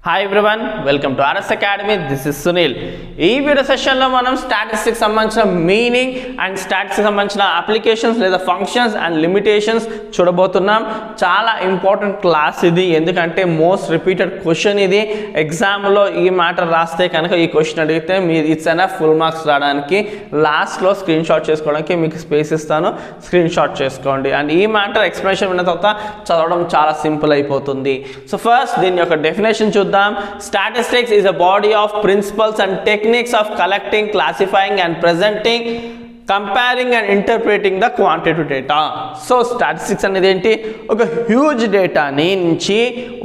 Hi everyone, welcome to RS Academy. This is Sunil. ఈ video సెషన్లో మనం statistics సంబంధించిన మీనింగ్ అండ్ స్టాటిస్టిక్స్ సంబంధించిన అప్లికేషన్స్ లేదా ఫంక్షన్స్ అండ్ లిమిటేషన్స్ చూడబోతున్నాం. చాలా ఇంపార్టెంట్ క్లాస్ ఇది, ఎందుకంటే మోస్ట్ రిపీటెడ్ క్వశ్చన్ ఇది. ఎగ్జామ్లో ఈ మ్యాటర్ రాస్తే కనుక ఈ క్వశ్చన్ అడిగితే మీరు ఇట్స్ ఎనఫ్ ఫుల్ మార్క్స్ రావడానికి. లాస్ట్లో స్క్రీన్ షాట్ చేసుకోవడానికి మీకు స్పేస్ ఇస్తాను, స్క్రీన్ షాట్ చేసుకోండి. అండ్ ఈ మ్యాటర్ ఎక్స్ప్లెనేషన్ విన్న తర్వాత చదవడం చాలా సింపుల్ అయిపోతుంది. సో ఫస్ట్ దీని యొక్క డెఫినేషన్ చూద్దాం. Statistics is a body of principles and techniques of collecting, classifying and presenting, comparing and interpreting the quantitative data. So statistics అనేది ఏంటి? ఒక హ్యూజ్ డేటాని నుంచి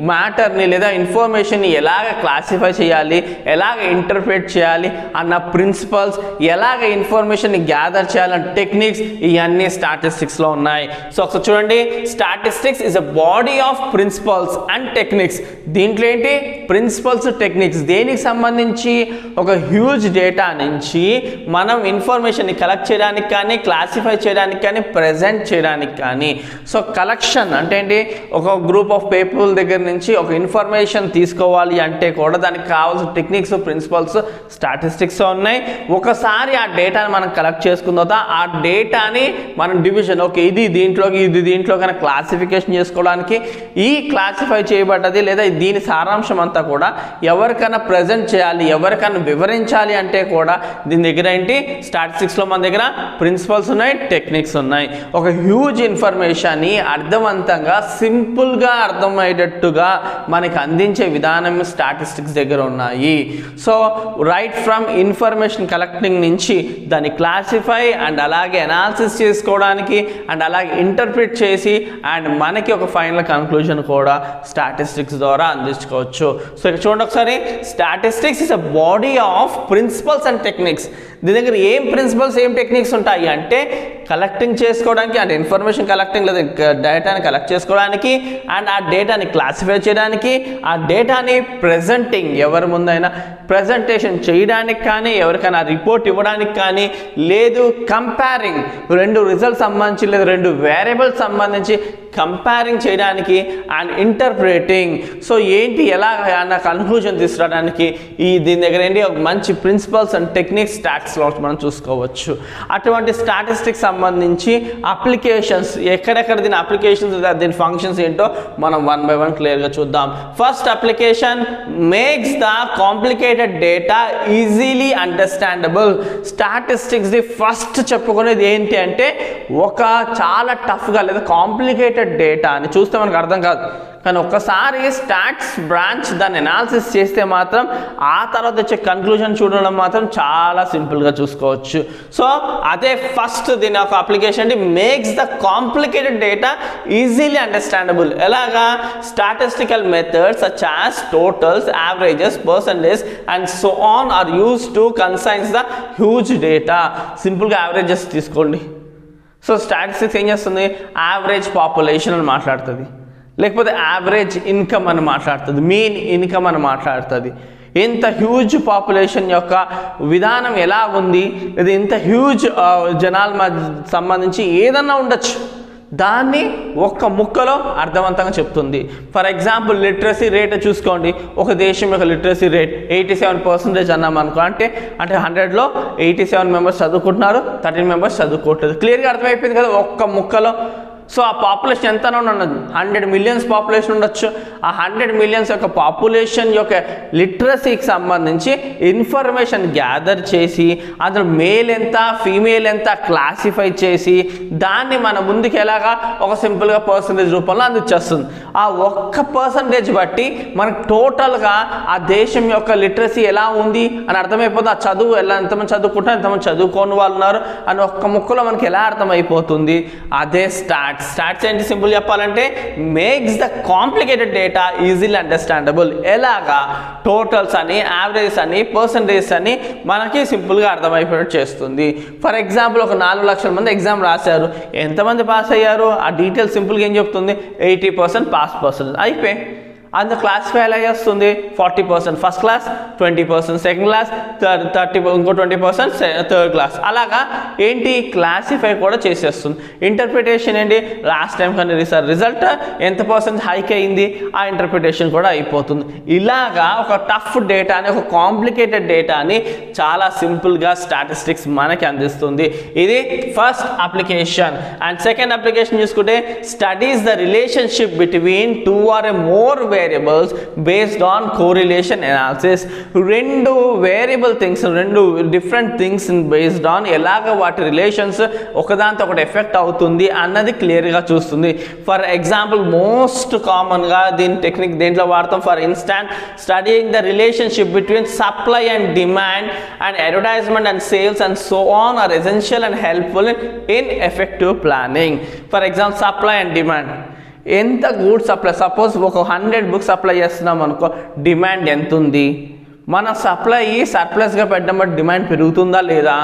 మ్యాటర్ని లేదా ఇన్ఫర్మేషన్ని ఎలాగ క్లాసిఫై చేయాలి, ఎలాగ ఇంటర్ప్రిట్ చేయాలి అన్న ప్రిన్సిపల్స్, ఎలాగ ఇన్ఫర్మేషన్ని గ్యాదర్ చేయాలన్న టెక్నిక్స్, ఇవన్నీ స్టాటిస్టిక్స్లో ఉన్నాయి. సో ఒకసారి చూడండి, statistics is a body of principles and techniques. దీంట్లో ఏంటి? Principles, techniques. దేనికి సంబంధించి? ఒక హ్యూజ్ డేటా నుంచి మనం ఇన్ఫర్మేషన్ని కలెక్ట్ చేయడానికి కానీ, క్లాసిఫై చేయడానికి కానీ, ప్రెజెంట్ చేయడానికి కానీ. సో కలెక్షన్ అంటే ఏంటి? ఒక గ్రూప్ ఆఫ్ పీపుల్ దగ్గర నుంచి ఒక ఇన్ఫర్మేషన్ తీసుకోవాలి అంటే కూడా దానికి కావాల్సిన టెక్నిక్స్, ప్రిన్సిపల్స్ స్టాటిస్టిక్స్ ఉన్నాయి. ఒకసారి ఆ డేటాని మనం కలెక్ట్ చేసుకున్న తర్వాత ఆ డేటాని మనం డివిజన్, ఓకే ఇది దీంట్లోకి ఇది దీంట్లో కానీ క్లాసిఫికేషన్ చేసుకోవడానికి, ఈ క్లాసిఫై చేయబడ్డది లేదా దీని సారాంశం అంతా కూడా ఎవరికైనా ప్రజెంట్ చేయాలి, ఎవరికైనా వివరించాలి అంటే కూడా దీని దగ్గర ఏంటి? స్టాటిస్టిక్స్లో మన దగ్గర ప్రిన్సిపల్స్ ఉన్నాయి, టెక్నిక్స్ ఉన్నాయి. ఒక హ్యూజ్ ఇన్ఫర్మేషన్ని అర్థవంతంగా, సింపుల్గా అర్థమయ్యేటట్టుగా మనకి అందించే విధానం స్టాటిస్టిక్స్ దగ్గర ఉన్నాయి. So right from information collecting నుంచి దాన్ని క్లాసిఫై అండ్ అలాగే అనాలిసిస్ చేసుకోవడానికి అండ్ అలాగే ఇంటర్ప్రిట్ చేసి అండ్ మనకి ఒక ఫైనల్ కన్క్లూజన్ కూడా స్టాటిస్టిక్స్ ద్వారా అందించుకోవచ్చు. సో ఇక్కడ చూడండి ఒకసారి, statistics is a body of principles and techniques. దీని దగ్గర ఏం ప్రిన్సిపల్స్, ఏం టెక్నిక్స్ ఉంటాయి అంటే కలెక్టింగ్ చేసుకోవడానికి, అంటే ఇన్ఫర్మేషన్ కలెక్టింగ్ లేదా డేటాని కలెక్ట్ చేసుకోవడానికి అండ్ ఆ డేటాని క్లాసిఫై చేయడానికి, ఆ డేటాని ప్రెజెంటింగ్, ఎవరి ముందైనా ప్రెజెంటేషన్ చేయడానికి కానీ, ఎవరికైనా రిపోర్ట్ ఇవ్వడానికి కానీ, లేదు కంపేరింగ్, రెండు రిజల్ట్స్ సంబంధించి లేదా రెండు వేరియబుల్స్ సంబంధించి కంపేరింగ్ చేయడానికి అండ్ ఇంటర్ప్రిటింగ్. సో ఏంటి, ఎలా అన్న కన్క్లూజన్ తీసుకురావడానికి దీని దగ్గర ఏంటి ఒక మంచి ప్రిన్సిపల్స్ అండ్ టెక్నిక్స్ స్టాటిస్టిక్స్లో మనం చూసుకోవచ్చు. అటువంటి స్టాటిస్టిక్స్ సంబంధించి అప్లికేషన్స్, ఎక్కడెక్కడ దీని అప్లికేషన్స్, దీని ఫంక్షన్స్ ఏంటో మనం వన్ బై వన్ క్లియర్గా చూద్దాం. First application, makes the complicated data easily understandable. Statistics the first చెప్పుకునేది ఏంటి అంటే ఒక చాలా టఫ్గా లేదా కాంప్లికేటెడ్ డేటా అని చూస్తే మనకు అర్థం కాదు, కానీ ఒక్కసారి స్టాట్స్ బ్రాంచ్ దాన్ని అనాలిసిస్ చేస్తే మాత్రం ఆ తర్వాత వచ్చే కన్క్లూజన్ చూడడం మాత్రం చాలా సింపుల్గా చూసుకోవచ్చు. సో అదే ఫస్ట్ దీని ఒక అప్లికేషన్ అంటే makes the complicated data easily understandable. ఎలాగా? Statistical methods such as totals, averages, percentage and so on are use to condense the huge data. సింపుల్గా యావరేజెస్ తీసుకోండి. సో స్టాటిస్టిక్స్ ఏం చేస్తుంది? యావరేజ్ పాపులేషన్ అని మాట్లాడుతుంది, లేకపోతే యావరేజ్ ఇన్కమ్ అని మాట్లాడుతుంది, మీన్ ఇన్కమ్ అని మాట్లాడుతుంది. ఇంత హ్యూజ్ పాపులేషన్ యొక్క విధానం ఎలా ఉంది, లేదా ఇంత హ్యూజ్ జనాల సంబంధించి ఏదన్నా ఉండొచ్చు, దాన్ని ఒక్క ముక్కలో అర్థవంతంగా చెప్తుంది. ఫర్ ఎగ్జాంపుల్ లిటరసీ రేట్ చూసుకోండి. ఒక దేశం యొక్క లిటరసీ రేట్ 87% అన్నాం అనుకో, అంటే 100లో 87 మెంబర్స్ చదువుకుంటున్నారు, 13 మెంబర్స్ చదువుకోవట్లేదు. క్లియర్గా అర్థమైపోయింది కదా ఒక్క ముక్కలో. సో ఆ పాపులేషన్ ఎంత ఉండదు, 100 మిలియన్స్ పాపులేషన్ ఉండొచ్చు. ఆ 100 మిలియన్స్ యొక్క పాపులేషన్ యొక్క లిటరసీకి సంబంధించి ఇన్ఫర్మేషన్ గ్యాదర్ చేసి అందులో మేల్ ఎంత, ఫీమేల్ ఎంత క్లాసిఫై చేసి దాన్ని మన ముందుకు ఎలాగా ఒక సింపుల్గా పర్సంటేజ్ రూపంలో అందించేస్తుంది. ఆ ఒక్క పర్సంటేజ్ బట్టి మనకు టోటల్గా ఆ దేశం యొక్క లిటరసీ ఎలా ఉంది అని అర్థమైపోతుంది. ఆ చదువు ఎలా, ఎంతమంది చదువుకుంటారు, ఎంతమంది చదువుకోని వాళ్ళు ఉన్నారు అని ఒక్క ముక్కలో మనకి ఎలా అర్థమైపోతుంది. అదే స్టాట్స్ ఏంటి? సింపుల్ చెప్పాలంటే makes the complicated data easily understandable. ఎలాగా? టోటల్స్ అని, యావరేజెస్ అని, పర్సంటేజ్ అని మనకి సింపుల్గా అర్థమైపోయేట్టు చేస్తుంది. ఫర్ ఎగ్జాంపుల్ ఒక 4 లక్షల మంది ఎగ్జామ్ రాశారు, ఎంతమంది పాస్ అయ్యారు ఆ డీటెయిల్స్ సింపుల్గా ఏం చెప్తుంది? 80% పాస్ పర్సెంటేజ్. అయిపోయి అందులో క్లాసిఫై ఎలా చేస్తుంది 40% ఫస్ట్ క్లాస్, 20% సెకండ్ క్లాస్, 30 ఇంకో 20% థర్డ్ క్లాస్. అలాగా ఏంటి క్లాసిఫై కూడా చేసేస్తుంది. ఇంటర్ప్రిటేషన్ ఏంటి లాస్ట్ టైం కానీ రిజల్ట్ ఎంత పర్సెంట్ హైక్ అయింది ఆ ఇంటర్ప్రిటేషన్ కూడా అయిపోతుంది. ఇలాగా ఒక టఫ్ డేటాని ఒక కాంప్లికేటెడ్ డేటాని చాలా సింపుల్గా స్టాటిస్టిక్స్ మనకి అందిస్తుంది. ఇది first application. And second application చూసుకుంటే studies the relationship between 2 or more variables based on correlation analysis. రెండు వేరియబుల్ థింగ్స్, రెండు డిఫరెంట్ థింగ్స్ బేస్డ్ ఆన్ ఎలాగ వాటి రిలేషన్స్ ఒకదాంతో ఒకటి ఎఫెక్ట్ అవుతుంది అన్నది క్లియర్గా చూస్తుంది. ఫర్ ఎగ్జాంపుల్ మోస్ట్ కామన్గా దీని టెక్నిక్ దేంట్లో వాడతాం, for instance studying the relationship between supply and demand and advertisement and sales and so on are essential and helpful in effective planning. For example supply and demand, ఎంత goods supply, suppose ఒక 100 books supply చేస్తున్నాం అనుకో, demand ఎంత ఉంది, మన supply సర్ప్లస్గా పెట్టడం బట్టి demand పెరుగుతుందా లేదా,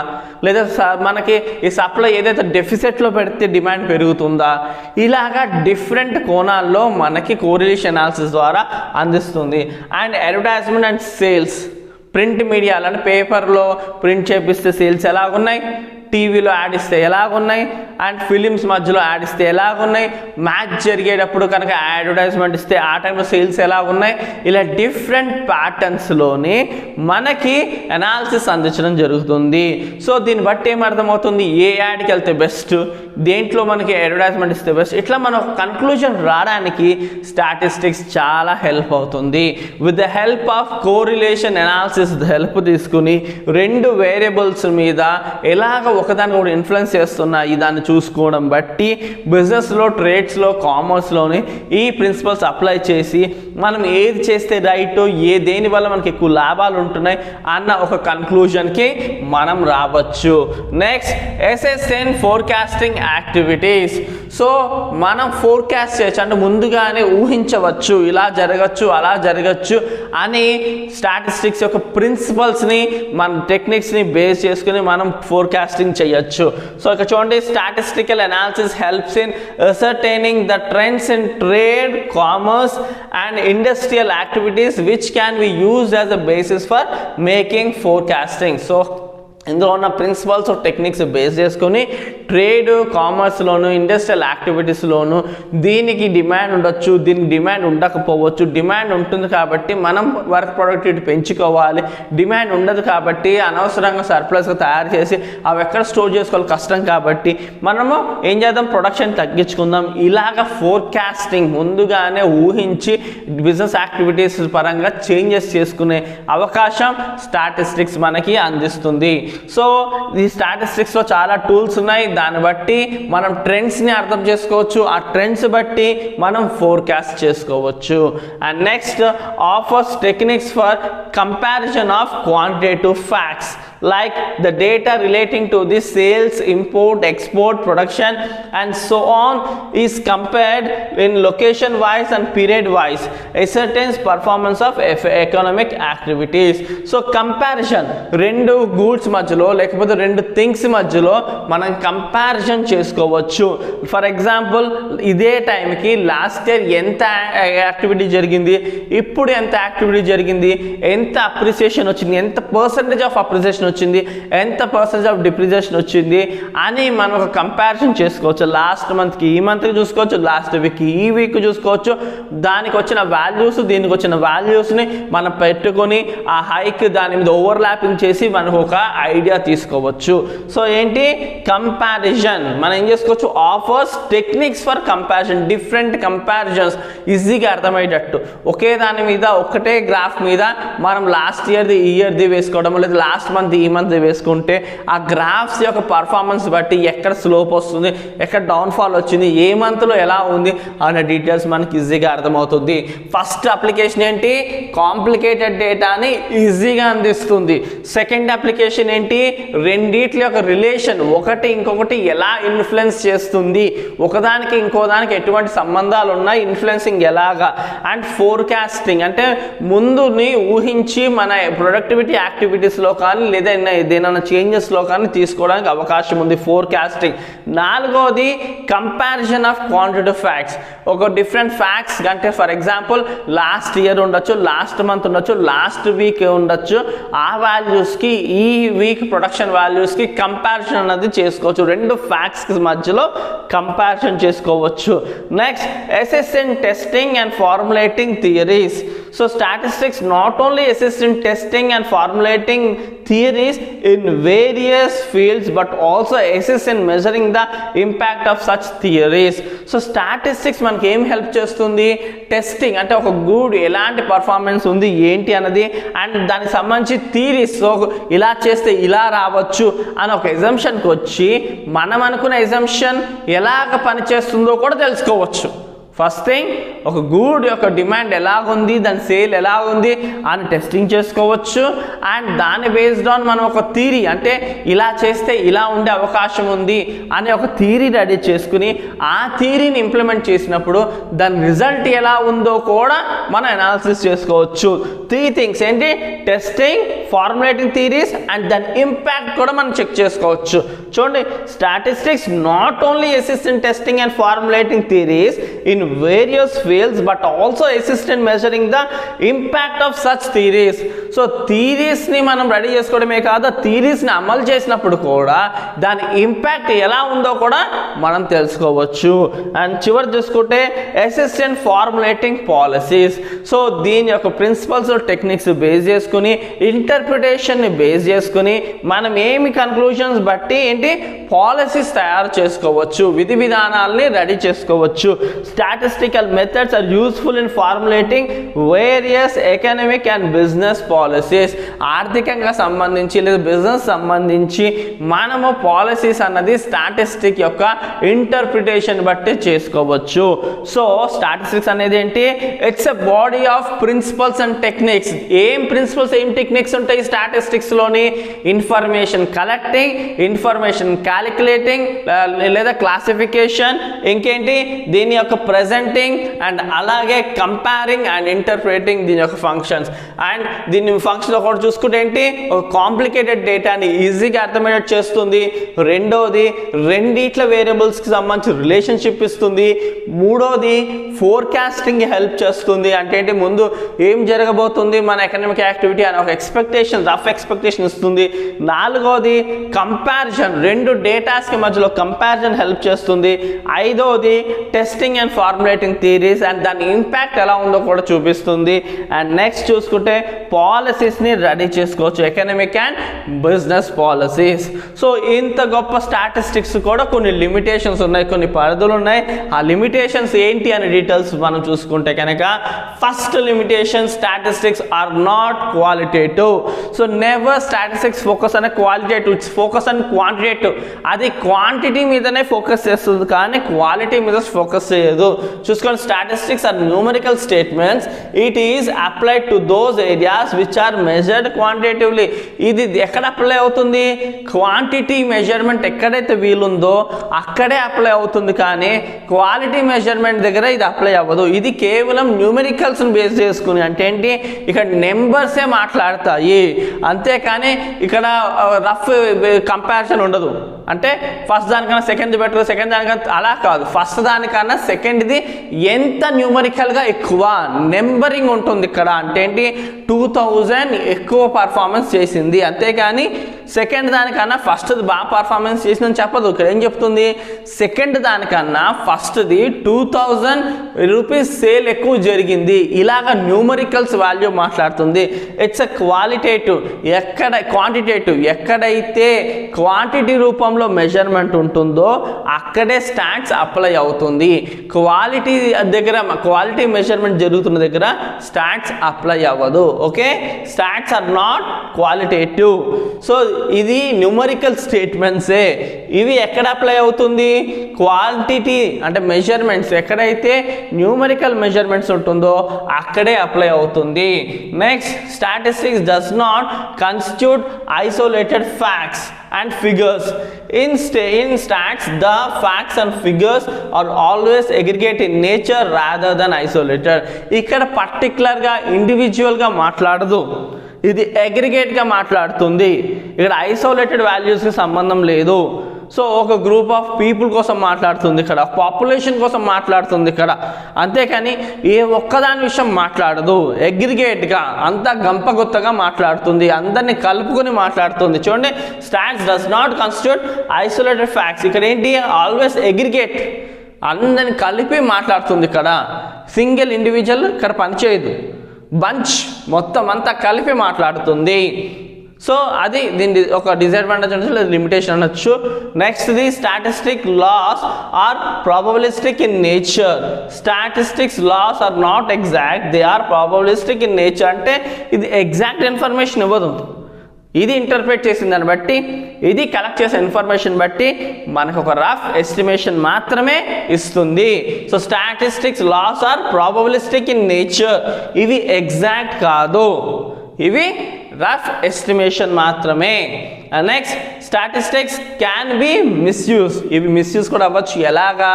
లేదా మనకి ఈ సప్లై ఏదైతే డెఫిసిట్లో పెడితే డిమాండ్ పెరుగుతుందా, ఇలాగా డిఫరెంట్ కోణాల్లో మనకి కోరిలేషన్ అనాలిసిస్ ద్వారా అందిస్తుంది. And advertisement and sales, print media అంటే పేపర్లో ప్రింట్ చేపిస్తే సేల్స్ ఎలాగున్నాయి, టీవీలో యాడ్ ఇస్తే ఎలాగున్నాయి, అండ్ ఫిలిమ్స్ మధ్యలో యాడ్ ఇస్తే ఎలాగున్నాయి, మ్యాచ్ జరిగేటప్పుడు కనుక అడ్వర్టైజ్మెంట్ ఇస్తే ఆ టైంలో సేల్స్ ఎలాగున్నాయి, ఇలా డిఫరెంట్ ప్యాటర్న్స్లోని మనకి అనాలిసిస్ అందించడం జరుగుతుంది. సో దీన్ని బట్టి ఏమర్థమవుతుంది, ఏ యాడ్కి వెళ్తే బెస్ట్, దేంట్లో మనకి అడ్వర్టైజ్మెంట్ ఇస్తే బెస్ట్, ఇట్లా మనం కన్క్లూజన్ రావడానికి స్టాటిస్టిక్స్ చాలా హెల్ప్ అవుతుంది. With the help of correlation analysis help తీసుకుని రెండు వేరియబుల్స్ మీద ఎలాగ ఒకదానికి ఒకటి ఇన్ఫ్లుయెన్స్ చేస్తున్నాయి దాన్ని చూసుకోవడం బట్టి బిజినెస్లో, ట్రేడ్స్లో, కామర్స్లోని ఈ ప్రిన్సిపల్స్ అప్లై చేసి మనం ఏది చేస్తే రైట్, దేని వల్ల మనకి ఎక్కువ లాభాలు ఉంటున్నాయి అన్న ఒక కన్క్లూజన్కి మనం రావచ్చు. Next SSN forecasting activities. So మనం ఫోర్కాస్ట్ చేయొచ్చు, అంటే ముందుగానే ఊహించవచ్చు, ఇలా జరగచ్చు అలా జరగచ్చు అని స్టాటిస్టిక్స్ యొక్క ప్రిన్సిపల్స్ని మన టెక్నిక్స్ని బేస్ చేసుకుని మనం ఫోర్కాస్టింగ్ చేయొచ్చు. సో ఇక్కడ చూడండి, statistical analysis helps in ascertaining the trends in trade, commerce and industrial activities which can be used as a basis for making forecasting. So ఇందులో ఉన్న ప్రిన్సిపల్స్ టెక్నిక్స్ బేస్ చేసుకొని ట్రేడ్, కామర్స్లోను, industrial యాక్టివిటీస్లోను దీనికి demand ఉండొచ్చు, దీనికి డిమాండ్ ఉండకపోవచ్చు. Demand ఉంటుంది కాబట్టి మనం వర్క్ ప్రొడక్టివిటీ పెంచుకోవాలి, డిమాండ్ ఉండదు కాబట్టి అనవసరంగా సర్ప్లస్గా తయారు చేసి అవి ఎక్కడ స్టోర్ చేసుకోవాలి కష్టం కాబట్టి మనము ఏం చేద్దాం, ప్రొడక్షన్ తగ్గించుకుందాం. ఇలాగ ఫోర్కాస్టింగ్ ముందుగానే ఊహించి బిజినెస్ యాక్టివిటీస్ పరంగా చేంజెస్ చేసుకునే అవకాశం స్టాటిస్టిక్స్ మనకి అందిస్తుంది. సో ఈ స్టాటిస్టిక్స్లో చాలా టూల్స్ ఉన్నాయి, దాన్ని బట్టి మనం ట్రెండ్స్ని అర్థం చేసుకోవచ్చు, ఆ ట్రెండ్స్ బట్టి మనం ఫోర్కాస్ట్ చేసుకోవచ్చు. And next offers techniques for comparison of quantitative facts like the data relating to the sales, import, export, production and so on is compared in location wise and period wise, ascertains performance of economic activities. So comparison, రెండు goods మధ్యలో లేకపోతే రెండు things మధ్యలో మనం comparison చేసుకోవచ్చు. For example ఇదే టైంకి last year ఎంత యాక్టివిటీ జరిగింది, ఇప్పుడు ఎంత యాక్టివిటీ జరిగింది, ఎంత అప్రిసియేషన్ వచ్చింది, ఎంత పర్సంటేజ్ ఆఫ్ అప్రిసియేషన్ వచ్చింది, ఎంత పర్సెంటేజ్ ఆఫ్ డిప్రిసియేషన్ వచ్చింది అని మనం ఒక కంపారిజన్ చేసుకోవచ్చు. లాస్ట్ మంత్కి ఈ మంత్కి చూసుకోవచ్చు, లాస్ట్ వీక్కి ఈ వీక్ చూసుకోవచ్చు. దానికి వచ్చిన వాల్యూస్, దీనికి వచ్చిన వాల్యూస్ని మనం పెట్టుకొని ఆ హైక్ దాని మీద ఓవర్లాపింగ్ చేసి మనకు ఒక ఐడియా తీసుకోవచ్చు. సో ఏంటి కంపారిజన్, మనం ఏం చేసుకోవచ్చు, offers techniques for comparison, different comparisons ఈజీగా అర్థమయ్యేటట్టు ఒకే దాని మీద ఒకటే గ్రాఫ్ మీద మనం లాస్ట్ ఇయర్ది ఈ ఇయర్ది వేసుకోవడం, లేదా లాస్ట్ మంత్ ఈ మంత్ వేసుకుంటే ఆ గ్రాఫ్స్ యొక్క పర్ఫార్మెన్స్ బట్టి ఎక్కడ స్లోప్ వస్తుంది, ఎక్కడ డౌన్ఫాల్ వచ్చింది, ఏ మంత్లో ఎలా ఉంది అనే డీటెయిల్స్ మనకి ఈజీగా అర్థమవుతుంది. ఫస్ట్ అప్లికేషన్ ఏంటి, కాంప్లికేటెడ్ డేటాని ఈజీగా అందిస్తుంది. సెకండ్ అప్లికేషన్ ఏంటి, రెండిట్ల యొక్క రిలేషన్ ఒకటి ఇంకొకటి ఎలా ఇన్ఫ్లుయెన్స్ చేస్తుంది, ఒకదానికి ఇంకోదానికి ఎటువంటి సంబంధాలు ఉన్నాయి, ఇన్ఫ్లుయెన్సింగ్ ఎలాగా. అండ్ ఫోర్కాస్టింగ్ అంటే ముందుని ఊహించి మన ప్రొడక్టివిటీ యాక్టివిటీస్లో కానీ లేదా ఏదైనా చేంజెస్లో కానీ తీసుకోవడానికి అవకాశం ఉంది. ఫోర్కాస్టింగ్. నాలుగోది కంపారిజన్ ఆఫ్ క్వాంటిటేటివ్ ఫ్యాక్ట్స్. ఒక డిఫరెంట్ ఫ్యాక్ట్స్ అంటే ఫర్ ఎగ్జాంపుల్ లాస్ట్ ఇయర్ ఉండొచ్చు, లాస్ట్ మంత్ ఉండొచ్చు, లాస్ట్ వీక్ ఉండొచ్చు. ఆ వాల్యూస్కి ఈ వీక్ ప్రొడక్షన్ వాల్యూస్కి కంపారిజన్ అనేది చేసుకోవచ్చు. రెండు ఫ్యాక్ట్స్కి మధ్యలో కంపారిజన్ చేసుకోవచ్చు. Next assess in testing and formulating theories. So statistics not only assist in testing and formulating theories in various fields but also assist in measuring the impact of such theories. So statistics మనకి ఏం help చేస్తుంది? Testing అంటే ఒక good ఎలాంటి performance ఉంది ఏంటి అన్నది and దానికి సంబంధించి థియరీస్. సో ఇలా చేస్తే ఇలా రావచ్చు అని ఒక ఎజంప్షన్కి వచ్చి మనం అనుకున్న ఎజంప్షన్ ఎలాగ పనిచేస్తుందో కూడా తెలుసుకోవచ్చు. ఫస్ట్ థింగ్ ఒక గుడ్ యొక్క డిమాండ్ ఎలాగుంది, దాని సేల్ ఎలాగుంది అని టెస్టింగ్ చేసుకోవచ్చు. అండ్ దాని బేస్డ్ ఆన్ మనం ఒక థియరీ అంటే ఇలా చేస్తే ఇలా ఉండే అవకాశం ఉంది అని ఒక థియరీ రెడీ చేసుకుని ఆ థియరీని ఇంప్లిమెంట్ చేసినప్పుడు దాని రిజల్ట్ ఎలా ఉందో కూడా మనం అనాలిసిస్ చేసుకోవచ్చు. 3 థింగ్స్ ఏంటి? టెస్టింగ్, ఫార్ములేటింగ్ థియరీస్ అండ్ దాని ఇంపాక్ట్ కూడా మనం చెక్ చేసుకోవచ్చు. చూడండి, statistics not only assist in testing and formulating theories in various fields but also assist in measuring the impact of such theories. So theories ni manam ready chesukodame kaadu, theories ni amal chesinappudu kuda dani impact ela undo kuda manam telusukovachu. And chivari chusukunte assist in formulating policies. So దీని యొక్క principles techniques base చేసుకుని interpretation ని base చేసుకుని మనం ఏమి conclusions బట్టి ఏంటి policies తయారు చేసుకోవచ్చు, విధి విధానాలని రెడీ చేసుకోవచ్చు. Statistical methods are useful in formulating various economic and business policies. ఆర్థికంగా సంబంధించి లేదా బిజినెస్ సంబంధించి మనము పాలసీస్ అన్నది స్టాటిస్టిక్ యొక్క ఇంటర్ప్రిటేషన్ బట్టి చేసుకోవచ్చు. సో స్టాటిస్టిక్స్ అనేది ఏంటి? It's a body of principles and techniques. ఏం ప్రిన్సిపల్స్ ఏం టెక్నిక్స్ ఉంటాయి స్టాటిస్టిక్స్ లోని? ఇన్ఫర్మేషన్ కలెక్టింగ్, ఇన్ఫర్మేషన్ క్యాలిక్యులేటింగ్ లేదా క్లాసిఫికేషన్, ఇంకేంటి దీని యొక్క ప్రెజెంటింగ్ అండ్ అలాగే కంపేరింగ్ అండ్ ఇంటర్ప్రిటింగ్ దీని యొక్క ఫంక్షన్స్. అండ్ దీని ఫంక్షన్ ఒకటి చూసుకుంటే ఏంటి? ఒక కాంప్లికేటెడ్ డేటాని ఈజీగా అర్థమయ్యేట్ చేస్తుంది. రెండోది రెండిట్ల వేరియబుల్స్కి సంబంధించి రిలేషన్షిప్ ఇస్తుంది. మూడోది ఫోర్కాస్టింగ్ హెల్ప్ చేస్తుంది. అంటే ఏంటి? ముందు ఏం జరగబోతుంది మన ఎకనామిక్ యాక్టివిటీ అని ఒక ఎక్స్పెక్టేషన్, రఫ్ ఎక్స్పెక్టేషన్ ఇస్తుంది. నాలుగోది కంపారిజన్, రెండు డేటాస్కి మధ్యలో కంపారిజన్ హెల్ప్ చేస్తుంది. ఐదోది testing and formulating theories and దాని ఇంపాక్ట్ ఎలా ఉందో కూడా చూపిస్తుంది. అండ్ నెక్స్ట్ చూసుకుంటే పాలసీస్ని రెడీ చేసుకోవచ్చు, economic and business policies. So ఇంత గొప్ప స్టాటిస్టిక్స్ కూడా కొన్ని లిమిటేషన్స్ ఉన్నాయి, కొన్ని పరిధులు ఉన్నాయి. ఆ లిమిటేషన్స్ ఏంటి అనే డీటెయిల్స్ మనం చూసుకుంటే కనుక first limitation, statistics are not qualitative. So never statistics focus అనే qualitative, it's focus and quantitative. అది క్వాంటిటీ మీదనే ఫోకస్ చేస్తుంది కానీ క్వాలిటీ మీద ఫోకస్ చేయదు. చూసుకోండి, statistics are numerical statements. It is applied to those areas which are measured quantitatively. ఇది ఎక్కడ అప్లై అవుతుంది? క్వాంటిటీ మెజర్మెంట్ ఎక్కడైతే వీలుందో అక్కడే అప్లై అవుతుంది కానీ క్వాలిటీ మెజర్మెంట్ దగ్గర ఇది అప్లై అవ్వదు. ఇది కేవలం న్యూమరికల్స్ని బేస్ చేసుకుని, అంటే ఏంటి ఇక్కడ నెంబర్సే మాట్లాడతాయి అంతేకాని ఇక్కడ రఫ్ కంపారిజన్ ఉండదు. అంటే ఫస్ట్ దానికన్నా సెకండ్ బెటర్, సెకండ్ దానికన్నా అలా కాదు. ఫస్ట్ దానికన్నా సెకండ్ది ఎంత న్యూమరికల్గా ఎక్కువ నెంబరింగ్ ఉంటుంది ఇక్కడ. అంటే ఏంటి 2000 ఎక్కువ పర్ఫార్మెన్స్ చేసింది అంతేకాని సెకండ్ దానికన్నా ఫస్ట్ది బాగా పర్ఫార్మెన్స్ చేసిందని చెప్పదు. ఇక్కడ ఏం చెప్తుంది? సెకండ్ దానికన్నా ఫస్ట్ది 2000 రూపీస్ సేల్ ఎక్కువ జరిగింది. ఇలాగ న్యూమరికల్స్ వాల్యూ మాట్లాడుతుంది. It's a qualitative. క్వాంటిటేటివ్ ఎక్కడైతే క్వాంటిటీ రూపంలో మెజర్మెంట్ ఉంటుందో అక్కడే స్టాట్స్ అప్లై అవుతుంది. క్వాలిటీ దగ్గర, క్వాలిటీ మెజర్మెంట్ జరుగుతున్న దగ్గర స్టాట్స్ అప్లై అవ్వదు. Okay, stats are not qualitative. So ఇది న్యూమరికల్ స్టేట్మెంట్సే. ఇవి ఎక్కడ అప్లై అవుతుంది? క్వాంటిటీ అంటే మెజర్మెంట్స్ ఎక్కడైతే న్యూమరికల్ మెజర్మెంట్స్ ఉంటుందో అక్కడే అప్లై అవుతుంది. Next, statistics does not constitute isolated facts and figures. In stats, the facts and figures are always aggregate in nature rather than isolated. ఇక్కడ పర్టికులర్గా ఇండివిజువల్గా మాట్లాడదు, ఇది అగ్రిగేట్గా మాట్లాడుతుంది. ఇక్కడ ఐసోలేటెడ్ వాల్యూస్కి సంబంధం లేదు. సో ఒక గ్రూప్ ఆఫ్ పీపుల్ కోసం మాట్లాడుతుంది ఇక్కడ, పాపులేషన్ కోసం మాట్లాడుతుంది ఇక్కడ, అంతేకాని ఏ ఒక్కదాని విషయం మాట్లాడదు. అగ్రిగేట్గా అంతా గంపగొత్తగా మాట్లాడుతుంది, అందరినీ కలుపుకొని మాట్లాడుతుంది. చూడండి, stats does not constitute isolated facts. ఇక్కడ ఏంటి, ఆల్వేస్ అగ్రిగేట్, అందరిని కలిపి మాట్లాడుతుంది. ఇక్కడ సింగిల్ ఇండివిజువల్ ఇక్కడ పనిచేయదు, బంచ్ మొత్తం అంతా కలిపి మాట్లాడుతుంది. సో అది దీని ఒక డిసడ్వాంటేజ్ అనొచ్చు, లేదా లిమిటేషన్ అనొచ్చు. Next the statistic laws are probabilistic in nature. Statistics laws are not exact, they are probabilistic in nature. అంటే ఇది ఎగ్జాక్ట్ ఇన్ఫర్మేషన్ ఇవ్వదు, ఇది ఇంటర్ప్రిట్ చేసిన దాన్ని బట్టి, ఇది కలెక్ట్ చేసే ఇన్ఫర్మేషన్ బట్టి మనకు ఒక రఫ్ ఎస్టిమేషన్ మాత్రమే ఇస్తుంది. So statistics laws are probabilistic in nature, ఇవి ఎగ్జాక్ట్ కాదు, ఇవి రఫ్ ఎస్టిమేషన్ మాత్రమే. Next, statistics can be misuse. ఇవి మిస్యూజ్ కూడా అవ్వచ్చు. ఎలాగా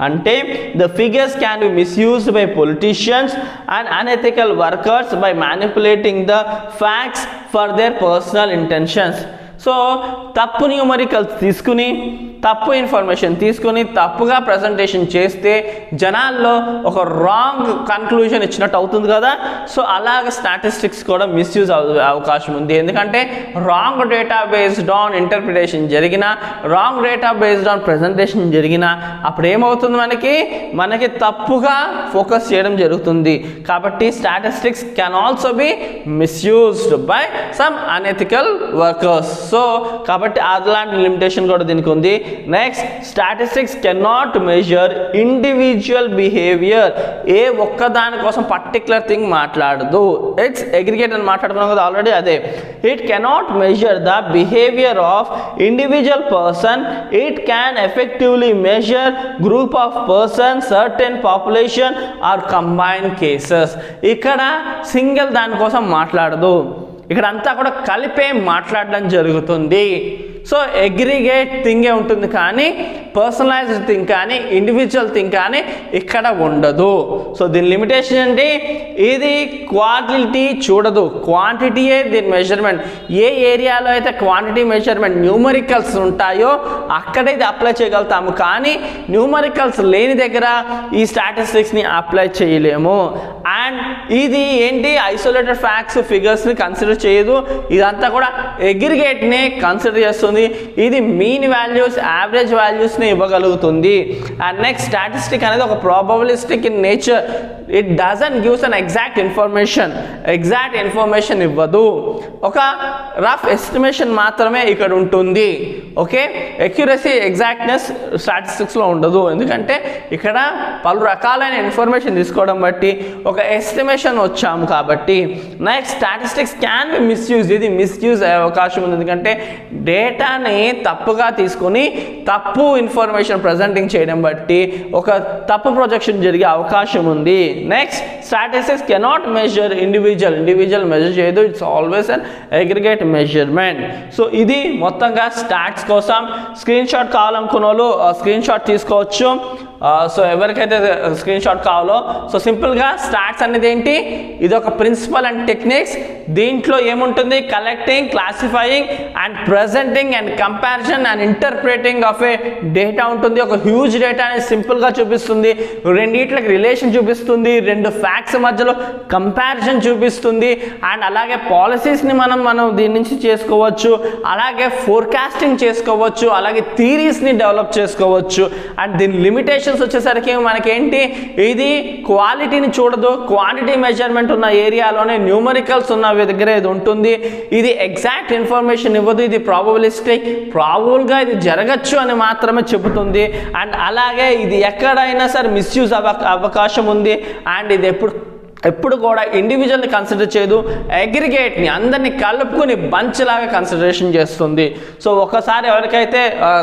అంటే, the figures can be misused by politicians and unethical workers by manipulating the facts for their personal intentions. So తప్పు న్యూమరికల్స్ తీసుకుని, తప్పు ఇన్ఫర్మేషన్ తీసుకుని తప్పుగా ప్రజెంటేషన్ చేస్తే జనాల్లో ఒక రాంగ్ కన్క్లూజన్ ఇచ్చినట్టు అవుతుంది కదా. సో అలాగ స్టాటిస్టిక్స్ కూడా మిస్యూజ్ అవకాశం ఉంది. ఎందుకంటే wrong data based on interpretation జరిగిన, wrong data based on presentation జరిగిన, అప్పుడు ఏమవుతుంది, మనకి తప్పుగా ఫోకస్ చేయడం జరుగుతుంది. కాబట్టి statistics can also be misused by some unethical workers. So కాబట్టి అలాంటి లిమిటేషన్ కూడా దీనికి ఉంది. Next, statistics cannot measure individual behaviour. ఏ ఒక్క దానికోసం పర్టికులర్ థింగ్ మాట్లాడదు. ఇట్స్ అగ్రిగేట్ అని మాట్లాడుకున్నాం కదా ఆల్రెడీ, అదే. It cannot measure the behaviour of individual person. It can effectively measure group of person, certain population or combine cases. ఇక్కడ single దానికోసం మాట్లాడదు, ఇక్కడ అంతా కూడా కలిపే మాట్లాడడం జరుగుతుంది. సో అగ్రిగేట్ థింగే ఉంటుంది కానీ పర్సనలైజ్డ్ థింగ్ కానీ ఇండివిజువల్ థింగ్ కానీ ఇక్కడ ఉండదు. సో దీని లిమిటేషన్ ఏంటి, ఇది క్వాలిటీ చూడదు, క్వాంటిటీయే దీని మెజర్మెంట్. ఏ ఏరియాలో అయితే క్వాంటిటీ మెజర్మెంట్ న్యూమరికల్స్ ఉంటాయో అక్కడే ఇది అప్లై చేయగలుగుతాము, కానీ న్యూమరికల్స్ లేని దగ్గర ఈ స్టాటిస్టిక్స్ని అప్లై చేయలేము. అండ్ ఇది ఏంటి, ఐసోలేటెడ్ ఫ్యాక్ట్స్ ఫిగర్స్ని కన్సిడర్ చేయదు, ఇదంతా కూడా అగ్రిగేట్ని కన్సిడర్ చేస్తుంది. ఇది మీన్ వాల్యూస్, యావరేజ్ వాల్యూస్ని ఇవ్వగలుగుతుంది. అండ్ నెక్స్ట్, స్టాటిస్టిక్ అనేది ఒక probabilistic in nature. It doesn't gives an exact information, exact information ఇవ్వదు, ఒక రఫ్ ఎస్టిమేషన్ మాత్రమే ఇక్కడ ఉంటుంది. ఓకే, అక్యురసీ, ఎగ్జాక్ట్నెస్ స్టాటిస్టిక్స్లో ఉండదు, ఎందుకంటే ఇక్కడ పలు రకాలైన ఇన్ఫర్మేషన్ తీసుకోవడం బట్టి ఒక ఎస్టిమేషన్ వచ్చాము కాబట్టి. Next, statistics can be misuse. ఇది మిస్యూజ్ అయ్యే అవకాశం ఉంది, ఎందుకంటే డేటాని తప్పుగా తీసుకొని తప్పు ఇన్ఫర్మేషన్ ప్రజెంటింగ్ చేయడం బట్టి ఒక తప్పు ప్రొజెక్షన్ జరిగే అవకాశం ఉంది. Next, statistics cannot measure individual measure చేయదు, it's always an aggregate measurement. So ఇది మొత్తంగా స్టాట్స్ కోసం. స్క్రీన్ షాట్ కావాలనుకున్న వాళ్ళు స్క్రీన్ షాట్ తీసుకోవచ్చు. సో ఎవరికైతే స్క్రీన్ షాట్ కావాలో, సో సింపుల్గా స్టాట్స్ అనేది ఏంటి, ఇది ఒక ప్రిన్సిపల్ అండ్ టెక్నిక్స్. దీంట్లో ఏముంటుంది, collecting, classifying and presenting and comparison and interpreting of a data ఉంటుంది. ఒక హ్యూజ్ డేటాని సింపుల్గా చూపిస్తుంది, రెండిట్లకి రిలేషన్ చూపిస్తుంది, రెండు ఫ్యాక్ట్స్ మధ్యలో కంపారిజన్ చూపిస్తుంది. అండ్ అలాగే పాలసీస్ని మనం దీని నుంచి చేసుకోవచ్చు, అలాగే ఫోర్కాస్టింగ్ చేసుకోవచ్చు, అలాగే థీరీస్ని డెవలప్ చేసుకోవచ్చు. అండ్ దీని లిమిటేషన్ వచ్చేసరికి మనకేంటి, ఇది క్వాలిటీని చూడదు, క్వాంటిటీ మెజర్మెంట్ ఉన్న ఏరియాలోనే న్యూమరికల్స్ ఉన్న దగ్గర ఇది ఉంటుంది. ఇది ఎగ్జాక్ట్ ఇన్ఫర్మేషన్ ఇవ్వదు, ఇది ప్రాబబిలిస్టిక్, ప్రాబబుల్గా ఇది జరగచ్చు అని మాత్రమే చెబుతుంది. అండ్ అలాగే ఇది ఎక్కడైనా సరే మిస్యూజ్ అవకాశం ఉంది. అండ్ ఇది ఎప్పుడు కూడా ఇండివిజువల్ని కన్సిడర్ చేయదు, అగ్రిగేట్ని అందరినీ కలుపుకొని బంచ్ లాగా కన్సిడరేషన్ చేస్తుంది. సో ఒకసారి ఎవరికైతే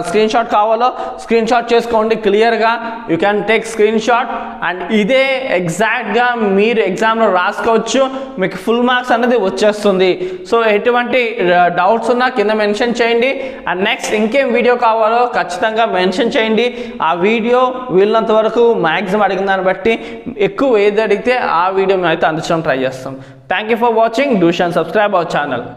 స్క్రీన్ షాట్ కావాలో స్క్రీన్ షాట్ చేసుకోండి క్లియర్గా, you can take screen shot. And ఇదే ఎగ్జాక్ట్గా మీరు ఎగ్జామ్లో రాసుకోవచ్చు, మీకు ఫుల్ మార్క్స్ అనేది వచ్చేస్తుంది. సో ఎటువంటి డౌట్స్ ఉన్నా కింద మెన్షన్ చేయండి. అండ్ నెక్స్ట్ ఇంకేం వీడియో కావాలో ఖచ్చితంగా మెన్షన్ చేయండి. ఆ వీడియో వీళ్ళంత వరకు మ్యాక్సిమం అడిగిన దాన్ని బట్టి ఎక్కువ ఏది అడిగితే ఆ వీడియో అయితే అందించడం ట్రై చేస్తాం. Thank you for watching. Do share and subscribe our channel.